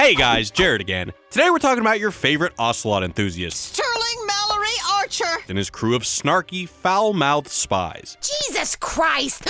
Hey guys, Jared again. Today we're talking about your favorite Ocelot enthusiast, Sterling Mallory Archer, and his crew of snarky, foul-mouthed spies. Jesus Christ!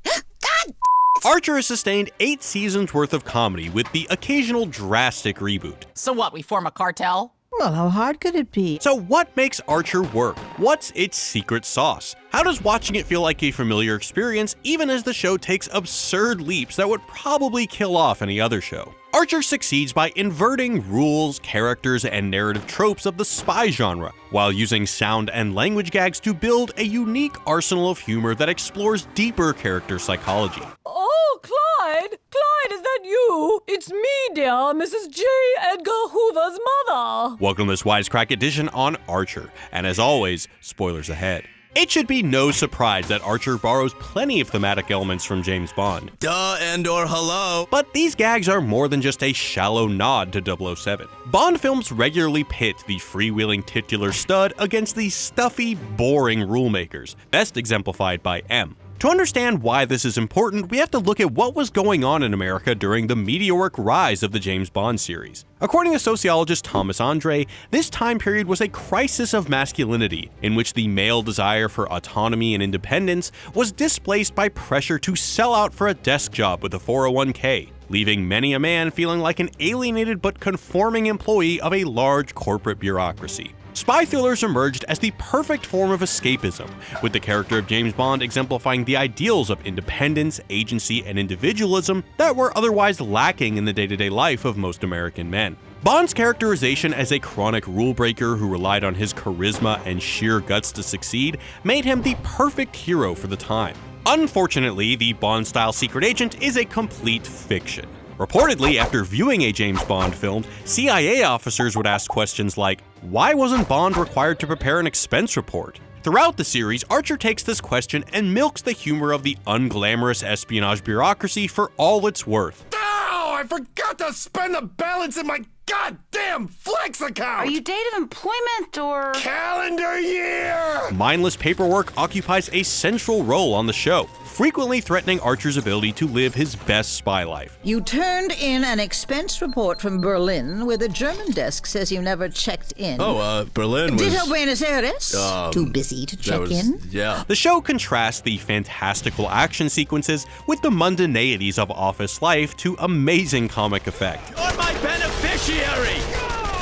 God! Archer has sustained 8 seasons worth of comedy with the occasional drastic reboot. So what, we form a cartel? Well, how hard could it be? So what makes Archer work? What's its secret sauce? How does watching it feel like a familiar experience even as the show takes absurd leaps that would probably kill off any other show? Archer succeeds by inverting rules, characters, and narrative tropes of the spy genre, while using sound and language gags to build a unique arsenal of humor that explores deeper character psychology. Oh, Clyde! Clyde, is that you? It's me, dear Mrs. J. Edgar Hoover's mother. Welcome to this Wisecrack edition on Archer, and as always, spoilers ahead. It should be no surprise that Archer borrows plenty of thematic elements from James Bond. Duh and or hello. But these gags are more than just a shallow nod to 007. Bond films regularly pit the freewheeling titular stud against the stuffy, boring rule makers, best exemplified by M. To understand why this is important, we have to look at what was going on in America during the meteoric rise of the James Bond series. According to sociologist Thomas Andre, this time period was a crisis of masculinity, in which the male desire for autonomy and independence was displaced by pressure to sell out for a desk job with a 401k, leaving many a man feeling like an alienated but conforming employee of a large corporate bureaucracy. Spy thrillers emerged as the perfect form of escapism, with the character of James Bond exemplifying the ideals of independence, agency, and individualism that were otherwise lacking in the day-to-day life of most American men. Bond's characterization as a chronic rule breaker who relied on his charisma and sheer guts to succeed made him the perfect hero for the time. Unfortunately, the Bond-style secret agent is a complete fiction. Reportedly, after viewing a James Bond film, CIA officers would ask questions like, why wasn't Bond required to prepare an expense report? Throughout the series, Archer takes this question and milks the humor of the unglamorous espionage bureaucracy for all it's worth. Oh, I forgot to spend the balance in my goddamn Flex account! Are you date of employment or calendar year? Mindless paperwork occupies a central role on the show, frequently threatening Archer's ability to live his best spy life. You turned in an expense report from Berlin where the German desk says you never checked in. Berlin was... Ditto Buenos Aires. Too busy to check in. Yeah. The show contrasts the fantastical action sequences with the mundaneities of office life to amazing comic effect. You're my beneficiary!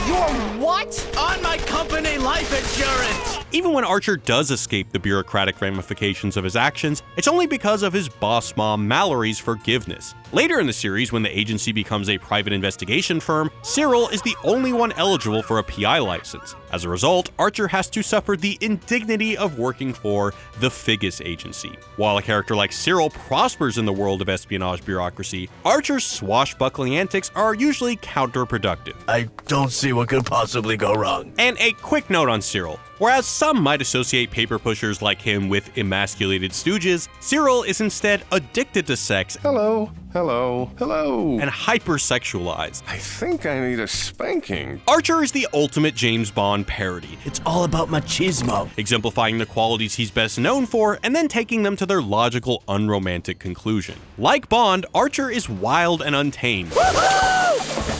You're what? On my company life insurance! Even when Archer does escape the bureaucratic ramifications of his actions, it's only because of his boss mom Mallory's forgiveness. Later in the series, when the agency becomes a private investigation firm, Cyril is the only one eligible for a PI license. As a result, Archer has to suffer the indignity of working for the Figgis agency. While a character like Cyril prospers in the world of espionage bureaucracy, Archer's swashbuckling antics are usually counterproductive. I don't see what could possibly go wrong. And a quick note on Cyril. Whereas some might associate paper pushers like him with emasculated stooges, Cyril is instead addicted to sex Hello. and hypersexualized. I think I need a spanking. Archer is the ultimate James Bond parody, It's all about machismo. exemplifying the qualities he's best known for and then taking them to their logical, unromantic conclusion. Like Bond, Archer is wild and untamed,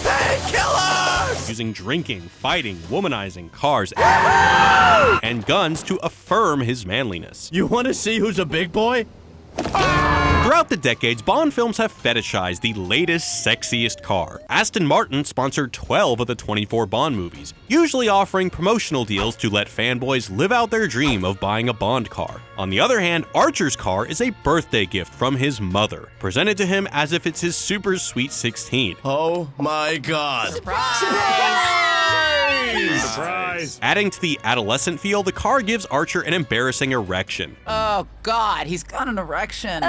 Painkillers! using drinking, fighting, womanizing, cars, and guns to affirm his manliness. You want to see who's a big boy? Throughout the decades, Bond films have fetishized the latest, sexiest car. Aston Martin sponsored 12 of the 24 Bond movies, usually offering promotional deals to let fanboys live out their dream of buying a Bond car. On the other hand, Archer's car is a birthday gift from his mother, presented to him as if it's his super sweet 16. Oh my god. Surprise! Adding to the adolescent feel, the car gives Archer an embarrassing erection. Oh, God, he's got an erection.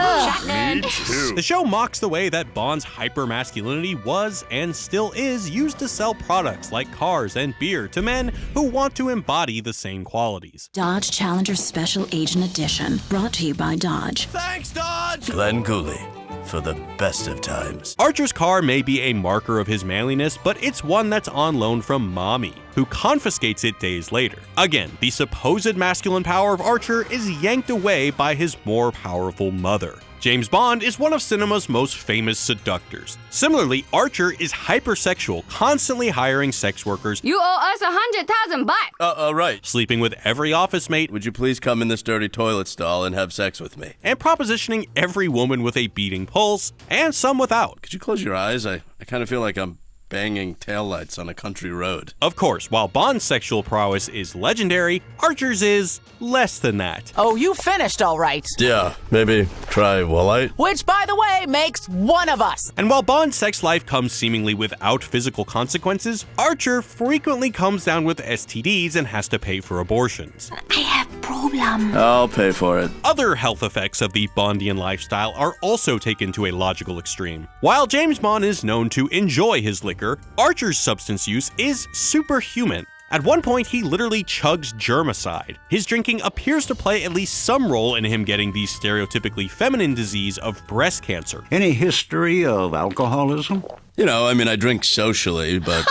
Me too. The show mocks the way that Bond's hyper-masculinity was, and still is, used to sell products like cars and beer to men who want to embody the same qualities. Dodge Challenger Special Agent Edition, brought to you by Dodge. Thanks, Dodge! Glenn Cooley, for the best of times. Archer's car may be a marker of his manliness, but it's one that's on loan from Mommy, who confiscates it days later. Again, the supposed masculine power of Archer is yanked away by his more powerful mother. James Bond is one of cinema's most famous seductors. Similarly, Archer is hypersexual, constantly hiring sex workers. You owe us 100,000 baht. Right. Sleeping with every office mate. Would you please come in this dirty toilet stall and have sex with me? And propositioning every woman with a beating pulse, and some without. Could you close your eyes? I kind of feel like I'm banging taillights on a country road. Of course, while Bond's sexual prowess is legendary, Archer's is less than that. Oh, you finished all right. Yeah, maybe try Wallite? Which, by the way, makes one of us. And while Bond's sex life comes seemingly without physical consequences, Archer frequently comes down with STDs and has to pay for abortions. I have problem. I'll pay for it. Other health effects of the Bondian lifestyle are also taken to a logical extreme. While James Bond is known to enjoy his liquor, Archer's substance use is superhuman. At one point, he literally chugs germicide. His drinking appears to play at least some role in him getting the stereotypically feminine disease of breast cancer. Any history of alcoholism? You know, I mean, I drink socially, but...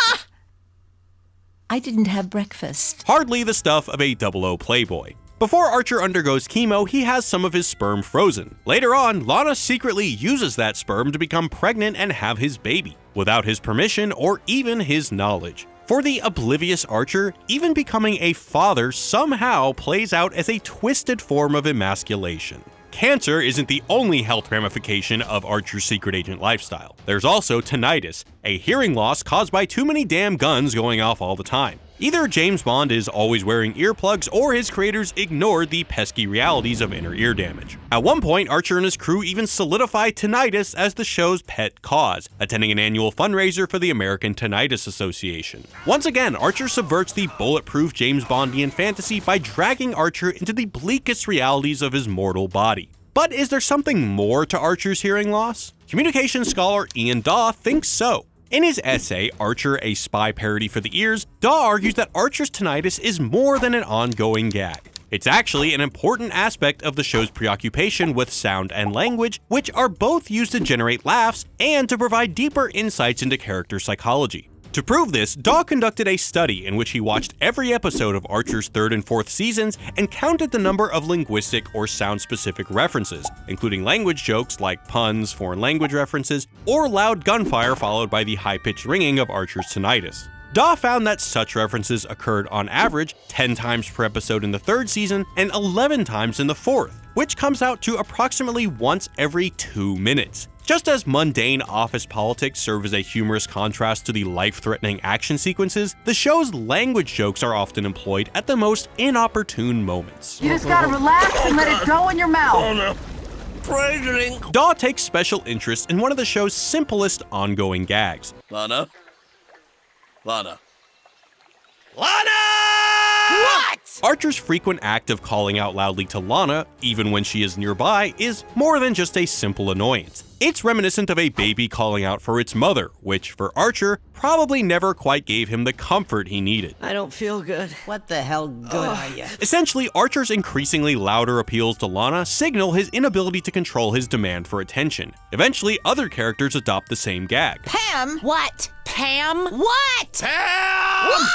I didn't have breakfast. Hardly the stuff of a 00 playboy. Before Archer undergoes chemo, he has some of his sperm frozen. Later on, Lana secretly uses that sperm to become pregnant and have his baby, without his permission or even his knowledge. For the oblivious Archer, even becoming a father somehow plays out as a twisted form of emasculation. Cancer isn't the only health ramification of Archer's secret agent lifestyle. There's also tinnitus, a hearing loss caused by too many damn guns going off all the time. Either James Bond is always wearing earplugs or his creators ignored the pesky realities of inner ear damage. At one point, Archer and his crew even solidified tinnitus as the show's pet cause, attending an annual fundraiser for the American Tinnitus Association. Once again, Archer subverts the bulletproof James Bondian fantasy by dragging Archer into the bleakest realities of his mortal body. But is there something more to Archer's hearing loss? Communications scholar Ian Daw thinks so. In his essay, Archer, a Spy Parody for the Ears, Daw argues that Archer's tinnitus is more than an ongoing gag. It's actually an important aspect of the show's preoccupation with sound and language, which are both used to generate laughs and to provide deeper insights into character psychology. To prove this, Daw conducted a study in which he watched every episode of Archer's 3rd and 4th seasons and counted the number of linguistic or sound-specific references, including language jokes like puns, foreign language references, or loud gunfire followed by the high-pitched ringing of Archer's tinnitus. Daw found that such references occurred on average 10 times per episode in the 3rd season and 11 times in the 4th, which comes out to approximately once every 2 minutes. Just as mundane office politics serve as a humorous contrast to the life-threatening action sequences, the show's language jokes are often employed at the most inopportune moments. You just gotta relax and let it go in your mouth. Oh no. Frightening. Daw takes special interest in one of the show's simplest ongoing gags. Lana? Lana! What? Archer's frequent act of calling out loudly to Lana, even when she is nearby, is more than just a simple annoyance. It's reminiscent of a baby calling out for its mother, which, for Archer, probably never quite gave him the comfort he needed. I don't feel good. What the hell good are you? Essentially, Archer's increasingly louder appeals to Lana signal his inability to control his demand for attention. Eventually, other characters adopt the same gag. Pam? What? Pam? What? Pam! What?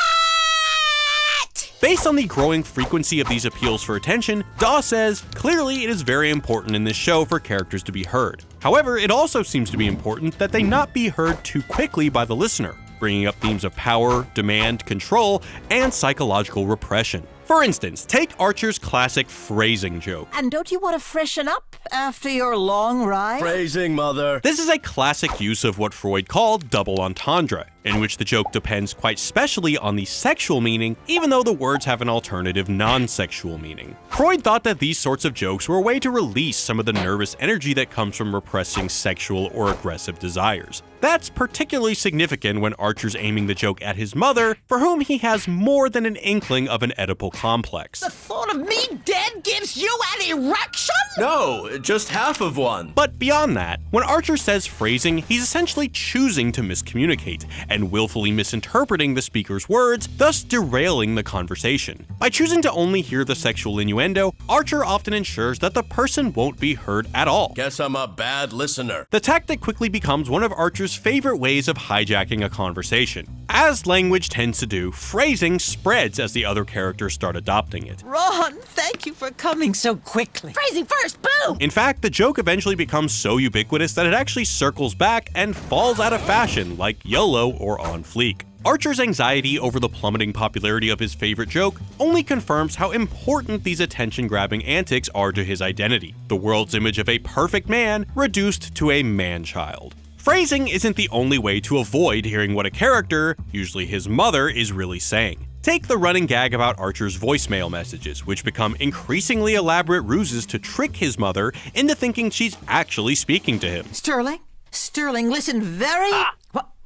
Based on the growing frequency of these appeals for attention, Daw says, clearly it is very important in this show for characters to be heard. However, it also seems to be important that they not be heard too quickly by the listener, bringing up themes of power, demand, control, and psychological repression. For instance, take Archer's classic phrasing joke. And don't you want to freshen up after your long ride? Phrasing, mother. This is a classic use of what Freud called double entendre, in which the joke depends quite specially on the sexual meaning, even though the words have an alternative non-sexual meaning. Freud thought that these sorts of jokes were a way to release some of the nervous energy that comes from repressing sexual or aggressive desires. That's particularly significant when Archer's aiming the joke at his mother, for whom he has more than an inkling of an Oedipal complex. The thought of me dead gives you an erection? No, just half of one. But beyond that, when Archer says phrasing, he's essentially choosing to miscommunicate and willfully misinterpreting the speaker's words, thus derailing the conversation. By choosing to only hear the sexual innuendo, Archer often ensures that the person won't be heard at all. Guess I'm a bad listener. The tactic quickly becomes one of Archer's favorite ways of hijacking a conversation. As language tends to do, phrasing spreads as the other characters start adopting it. Run thank you for coming so quickly. Phrasing first, boo! In fact, the joke eventually becomes so ubiquitous that it actually circles back and falls out of fashion, like YOLO or on fleek. Archer's anxiety over the plummeting popularity of his favorite joke only confirms how important these attention-grabbing antics are to his identity, the world's image of a perfect man reduced to a man-child. Phrasing isn't the only way to avoid hearing what a character, usually his mother, is really saying. Take the running gag about Archer's voicemail messages, which become increasingly elaborate ruses to trick his mother into thinking she's actually speaking to him. Sterling, listen very...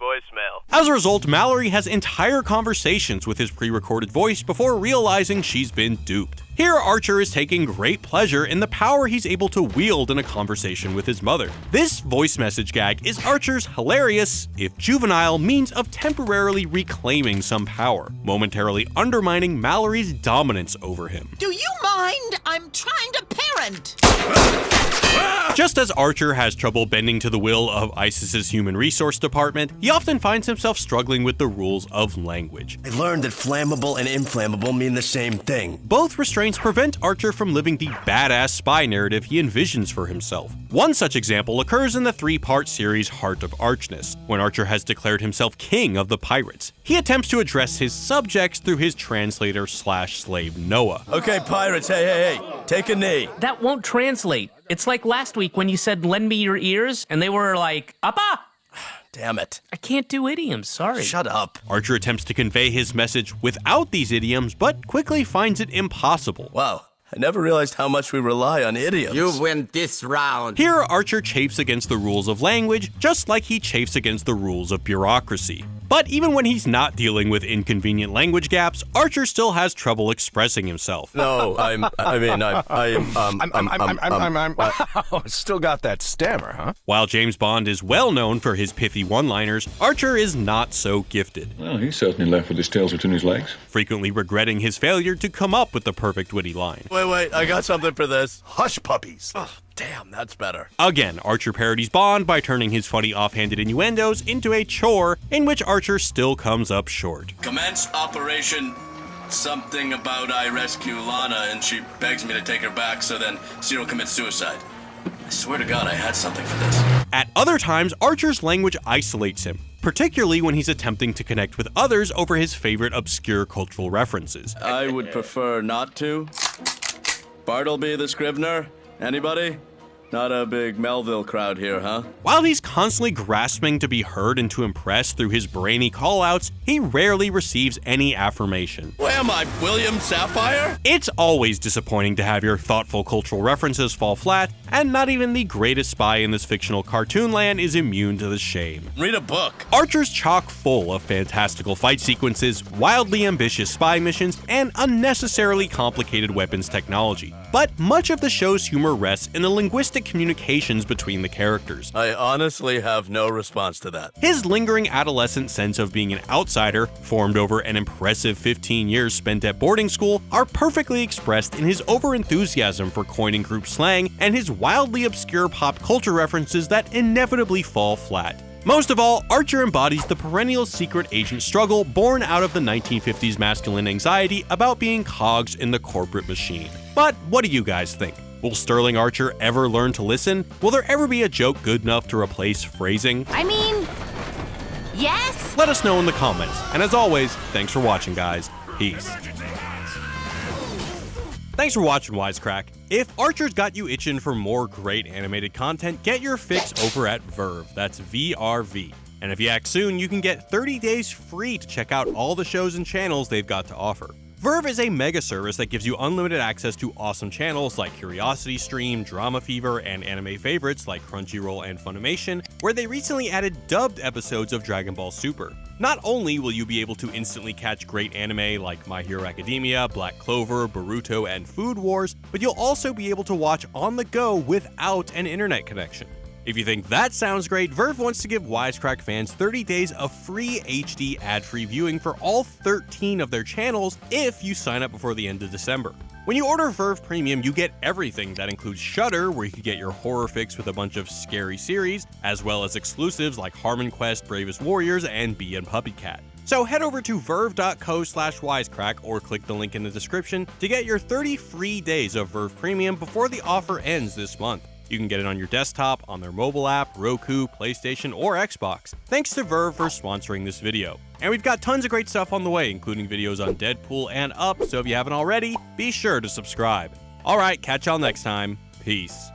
Voicemail. As a result, Mallory has entire conversations with his pre-recorded voice before realizing she's been duped. Here, Archer is taking great pleasure in the power he's able to wield in a conversation with his mother. This voice message gag is Archer's hilarious, if juvenile, means of temporarily reclaiming some power, momentarily undermining Mallory's dominance over him. Do you mind? I'm trying to parent. Just as Archer has trouble bending to the will of ISIS's Human Resource Department, he often finds himself struggling with the rules of language. I learned that flammable and inflammable mean the same thing. Both restraints prevent Archer from living the badass spy narrative he envisions for himself. One such example occurs in the 3-part series Heart of Archness, when Archer has declared himself king of the pirates. He attempts to address his subjects through his translator/slave Noah. Okay, pirates, hey, take a knee. That won't translate. It's like last week when you said, lend me your ears, and they were like, appa! Damn it. I can't do idioms, sorry. Shut up. Archer attempts to convey his message without these idioms, but quickly finds it impossible. Wow, I never realized how much we rely on idioms. You win this round. Here, Archer chafes against the rules of language, just like he chafes against the rules of bureaucracy. But even when he's not dealing with inconvenient language gaps, Archer still has trouble expressing himself. No, Still got that stammer, huh? While James Bond is well known for his pithy one-liners, Archer is not so gifted. Well, he's certainly left with his tail between his legs. Frequently regretting his failure to come up with the perfect witty line. Wait, I got something for this. Hush puppies. Oh, damn, that's better. Again, Archer parodies Bond by turning his funny offhanded innuendos into a chore in which Archer still comes up short. Commence operation something about I rescue Lana and she begs me to take her back so then Cyril commits suicide. I swear to God I had something for this. At other times, Archer's language isolates him, particularly when he's attempting to connect with others over his favorite obscure cultural references. I would prefer not to. Bartleby the Scrivener? Anybody? Not a big Melville crowd here, huh? While he's constantly grasping to be heard and to impress through his brainy callouts, he rarely receives any affirmation. Where am I, William Sapphire? It's always disappointing to have your thoughtful cultural references fall flat, and not even the greatest spy in this fictional cartoon land is immune to the shame. Read a book. Archer's chock full of fantastical fight sequences, wildly ambitious spy missions, and unnecessarily complicated weapons technology. But much of the show's humor rests in the linguistic communications between the characters. I honestly have no response to that. His lingering adolescent sense of being an outsider, formed over an impressive 15 years spent at boarding school, are perfectly expressed in his overenthusiasm for coining group slang and his wildly obscure pop culture references that inevitably fall flat. Most of all, Archer embodies the perennial secret agent struggle born out of the 1950s masculine anxiety about being cogs in the corporate machine. But what do you guys think? Will Sterling Archer ever learn to listen? Will there ever be a joke good enough to replace phrasing? I mean, yes? Let us know in the comments. And as always, thanks for watching, guys. Peace. Thanks for watching, Wisecrack. If Archer's got you itching for more great animated content, get your fix over at Verve. That's VRV. And if you act soon, you can get 30 days free to check out all the shows and channels they've got to offer. Verve is a mega service that gives you unlimited access to awesome channels like Curiosity Stream, Drama Fever, and anime favorites like Crunchyroll and Funimation, where they recently added dubbed episodes of Dragon Ball Super. Not only will you be able to instantly catch great anime like My Hero Academia, Black Clover, Boruto, and Food Wars, but you'll also be able to watch on the go without an internet connection. If you think that sounds great, Verve wants to give Wisecrack fans 30 days of free HD ad-free viewing for all 13 of their channels if you sign up before the end of December. When you order Verve Premium, you get everything. That includes Shudder, where you can get your horror fix with a bunch of scary series, as well as exclusives like Harmon Quest, Bravest Warriors, and Bee and Puppy Cat. So head over to verve.co/wisecrack or click the link in the description to get your 30 free days of Verve Premium before the offer ends this month. You can get it on your desktop, on their mobile app, Roku, PlayStation, or Xbox. Thanks to Verve for sponsoring this video. And we've got tons of great stuff on the way, including videos on Deadpool and Up, so if you haven't already, be sure to subscribe. Alright, catch y'all next time. Peace.